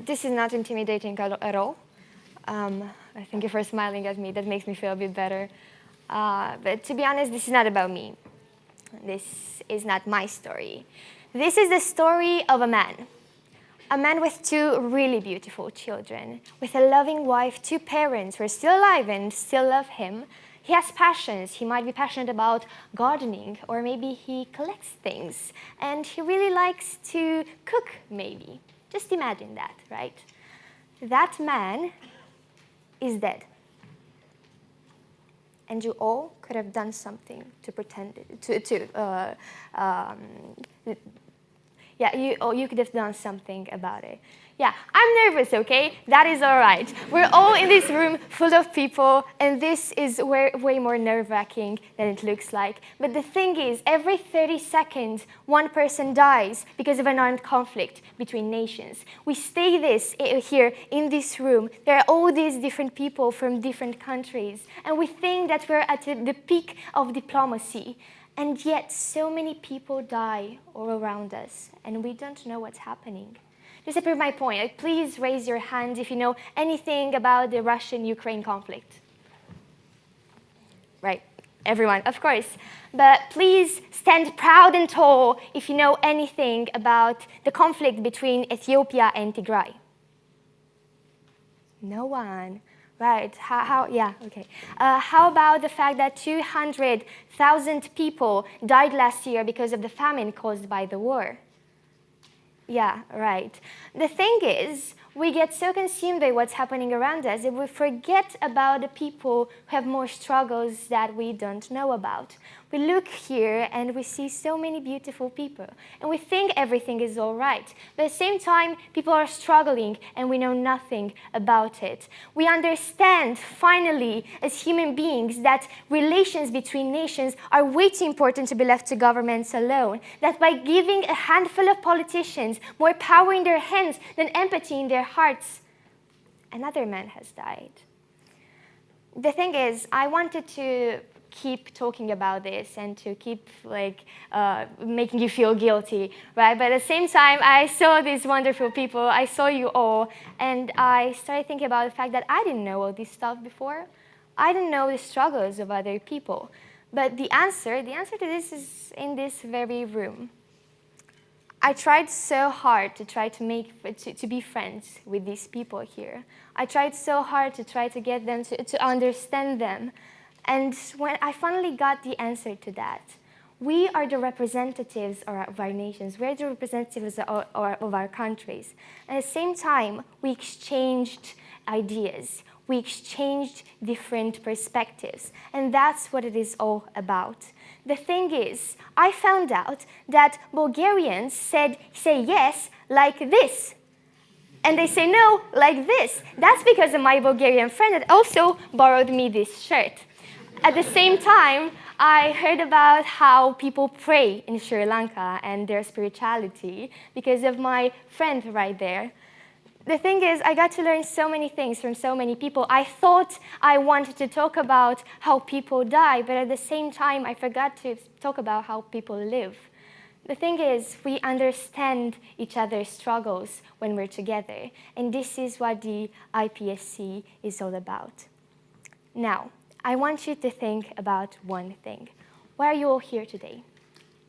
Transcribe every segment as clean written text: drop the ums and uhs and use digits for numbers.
This is not intimidating at all. Thank you for smiling at me. That makes me feel a bit better. But to be honest, this is not about me. This is not my story. This is the story of a man. A man with two really beautiful children, with a loving wife, two parents who are still alive and still love him. He has passions. He might be passionate about gardening, or maybe he collects things. And he really likes to cook, maybe. Just imagine that, right? That man is dead. And you all could have done something to pretend you could have done something about it. Yeah, I'm nervous, okay? That is all right. We're all in this room full of people, and this is way more nerve-wracking than it looks like. But the thing is, every 30 seconds, one person dies because of an armed conflict between nations. We stay here in this room. There are all these different people from different countries, and we think that we're at the peak of diplomacy. And yet, so many people die all around us, and we don't know what's happening. Just to prove my point, please raise your hand if you know anything about the Russian-Ukraine conflict. Right, everyone, of course. But please stand proud and tall if you know anything about the conflict between Ethiopia and Tigray. No one. Right, okay. How about the fact that 200,000 people died last year because of the famine caused by the war? Yeah, right. The thing is, we get so consumed by what's happening around us that we forget about the people who have more struggles that we don't know about. We look here and we see so many beautiful people, and we think everything is all right. But at the same time, people are struggling and we know nothing about it. We understand, finally, as human beings, that relations between nations are way too important to be left to governments alone. That by giving a handful of politicians more power in their hands than empathy in their hearts, another man has died. The thing is, I wanted to keep talking about this and to keep making you feel guilty, right? But at the same time, I saw these wonderful people, I saw you all, and I started thinking about the fact that I didn't know all this stuff before. I didn't know the struggles of other people. But the answer to this is in this very room. I tried so hard to be friends with these people here. I tried so hard to try to get them to understand them. And when I finally got the answer to that, we are the representatives of our nations. We're the representatives of our countries. And at the same time, we exchanged ideas. We exchanged different perspectives. And that's what it is all about. The thing is, I found out that Bulgarians say yes like this. And they say no like this. That's because of my Bulgarian friend that also borrowed me this shirt. At the same time, I heard about how people pray in Sri Lanka and their spirituality because of my friend right there. The thing is, I got to learn so many things from so many people. I thought I wanted to talk about how people die, but at the same time, I forgot to talk about how people live. The thing is, we understand each other's struggles when we're together, and this is what the IPSC is all about. Now, I want you to think about one thing. Why are you all here today?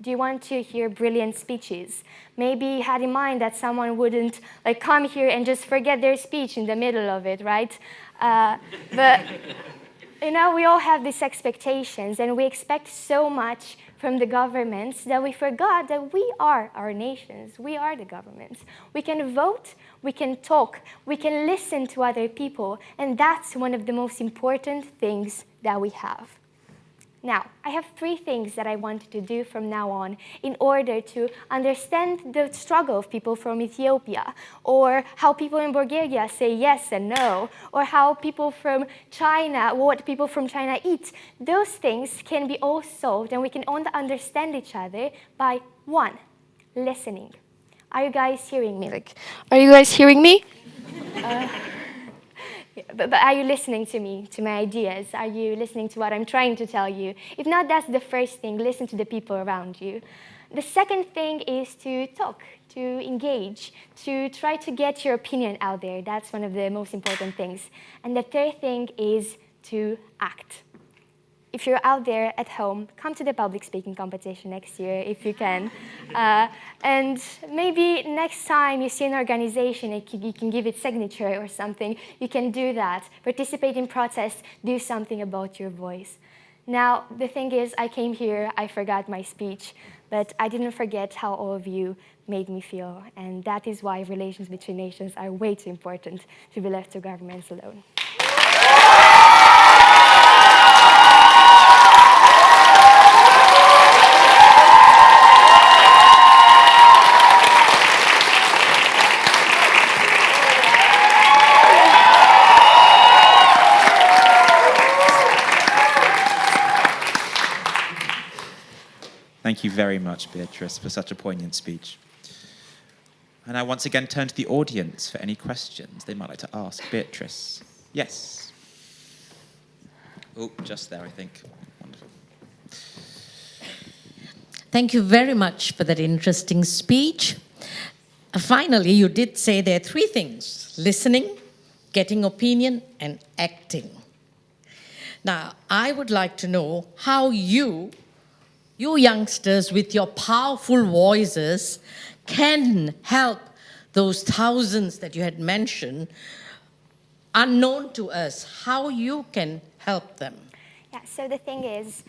Do you want to hear brilliant speeches? Maybe you had in mind that someone wouldn't come here and just forget their speech in the middle of it, right? But we all have these expectations, and we expect so much from the governments that we forgot that we are our nations. We are the governments. We can vote, we can talk, we can listen to other people, and that's one of the most important things that we have. Now, I have 3 things that I want to do from now on in order to understand the struggle of people from Ethiopia, or how people in Bulgaria say yes and no, or how people from China, what people from China eat. Those things can be all solved, and we can only understand each other by 1, listening. Are you guys hearing me? Are you guys hearing me? But are you listening to me, to my ideas? Are you listening to what I'm trying to tell you? If not, that's the first thing. Listen to the people around you. The second thing is to talk, to engage, to try to get your opinion out there. That's one of the most important things. And the third thing is to act. If you're out there at home, come to the public speaking competition next year if you can. And maybe next time you see an organization, you can give it signature or something, you can do that. Participate in protests, do something about your voice. Now, the thing is, I came here, I forgot my speech, but I didn't forget how all of you made me feel. And that is why relations between nations are way too important to be left to governments alone. Thank you very much, Beatrice, for such a poignant speech. And I once again turn to the audience for any questions they might like to ask Beatrice. Yes. Oh, just there, I think. Wonderful. Thank you very much for that interesting speech. Finally, you did say there are three things: listening, getting opinion, and acting. Now, I would like to know how you youngsters with your powerful voices can help those thousands that you had mentioned, unknown to us, how you can help them. Yeah, so the thing is,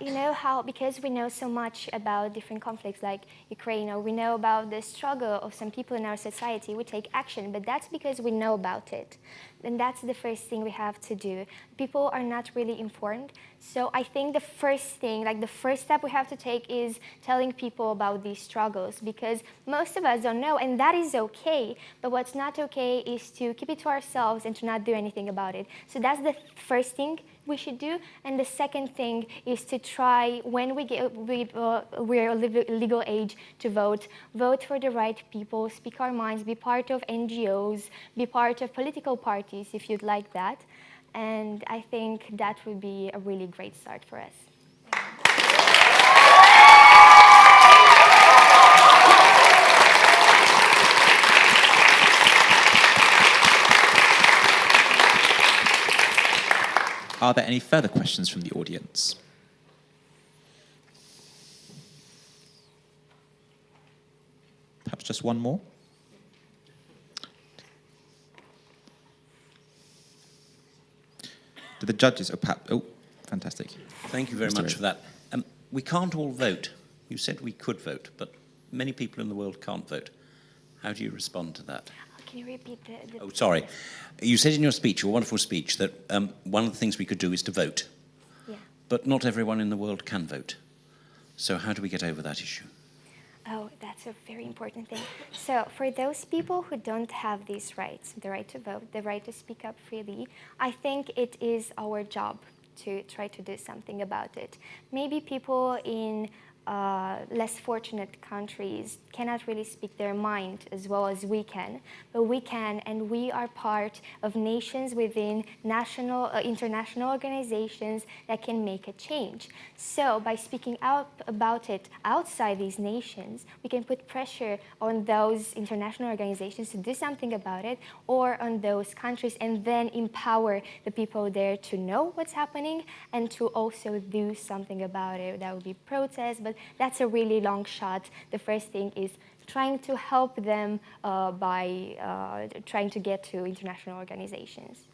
you know how, because we know so much about different conflicts like Ukraine, or we know about the struggle of some people in our society, we take action, but that's because we know about it. And that's the first thing we have to do. People are not really informed. So I think the first thing, like the first step we have to take is telling people about these struggles, because most of us don't know, and that is okay. But what's not okay is to keep it to ourselves and to not do anything about it. So that's the first thing we should do. And the second thing is to try, when we're legal age to vote for the right people, speak our minds, be part of NGOs, be part of political parties if you'd like that. And I think that would be a really great start for us. Are there any further questions from the audience? Perhaps just one more? Do the judges... Oh, fantastic. Thank you very Mr. much for that. We can't all vote. You said we could vote, but many people in the world can't vote. How do you respond to that? Can you repeat the... Oh, sorry. You said in your speech, your wonderful speech, that one of the things we could do is to vote. Yeah. But not everyone in the world can vote. So how do we get over that issue? Oh, that's a very important thing. So for those people who don't have these rights, the right to vote, the right to speak up freely, I think it is our job to try to do something about it. Maybe people in less fortunate countries cannot really speak their mind as well as we can, but we can, and we are part of nations within international organizations that can make a change. So by speaking out about it outside these nations, we can put pressure on those international organizations to do something about it, or on those countries, and then empower the people there to know what's happening and to also do something about it. That would be protests, but that's a really long shot. The first thing is trying to help them by trying to get to international organizations.